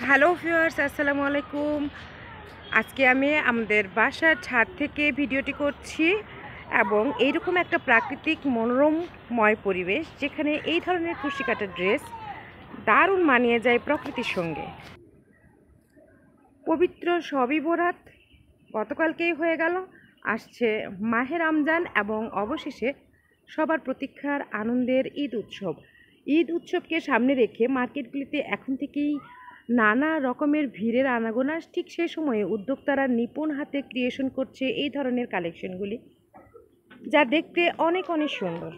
Hello viewers, আসসালামু আলাইকুম। আজকে আমি আমাদের বাসার ছাদ থেকে ভিডিওটি করছি এবং এইরকম একটা প্রাকৃতিক মনোরমময় পরিবেশ যেখানে এই ধরনের কুশি কাটা ড্রেস দারুণ মানিয়ে যায় প্রকৃতির সঙ্গে। পবিত্র শবে বরাত গতকালকেই হয়ে গেল, আসছে মাহে রমজান এবং অবশেষে সবার প্রতীক্ষার আনন্দের ঈদ উৎসব। ঈদ উৎসবকে সামনে রেখে মার্কেটগুলিতে এখন থেকেই নানা রকমের ভিড়ের আনাগোনা। ঠিক সেই সময়ে উদ্যোক্তারা নিপুণ হাতে ক্রিয়েশন করছে এই ধরনের কালেকশনগুলি, যা দেখতে অনেক অনেক সুন্দর।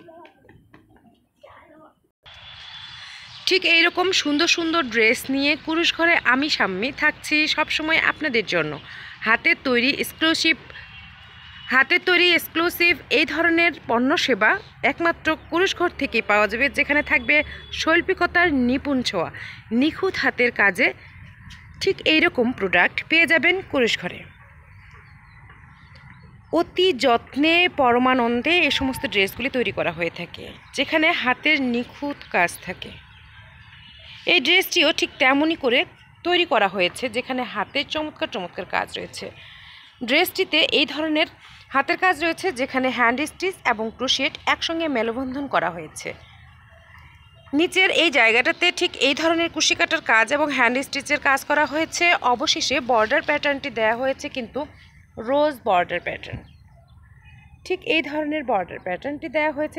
ঠিক এইরকম সুন্দর সুন্দর ড্রেস নিয়ে কুরুশ ঘরে আমি সাম্মি থাকছি সবসময় আপনাদের জন্য। হাতের তৈরি এক্সক্লুসিভ এই ধরনের পণ্য সেবা একমাত্র কুরুশ ঘর থেকেই পাওয়া যাবে, যেখানে থাকবে শৈল্পিকতার নিপুণ ছোঁয়া, নিখুঁত হাতের কাজে। ঠিক এইরকম প্রোডাক্ট পেয়ে যাবেন কুরুশ ঘরে। অতি যত্নে পরমানন্দে এই সমস্ত ড্রেসগুলি তৈরি করা হয়ে থাকে, যেখানে হাতের নিখুঁত কাজ থাকে। এই ড্রেসটিও ঠিক তেমনই করে তৈরি করা হয়েছে, যেখানে হাতের চমৎকার চমৎকার কাজ রয়েছে। ড্রেসটিতে এই ধরনের হাতের কাজ রয়েছে, যেখানে হ্যান্ড স্টিচ এবং ক্রোশেট একসঙ্গে মেলবন্ধন করা হয়েছে। নিচের এই জায়গাটাতে ঠিক এই ধরনের কুশি কাটার কাজ এবং হ্যান্ড স্টিচের কাজ করা হয়েছে। অবশেষে বর্ডার প্যাটার্নটি দেওয়া হয়েছে কিন্তু রোজ বর্ডার প্যাটার্ন। ঠিক এই ধরনের বর্ডার প্যাটার্নটি দেওয়া হয়েছে।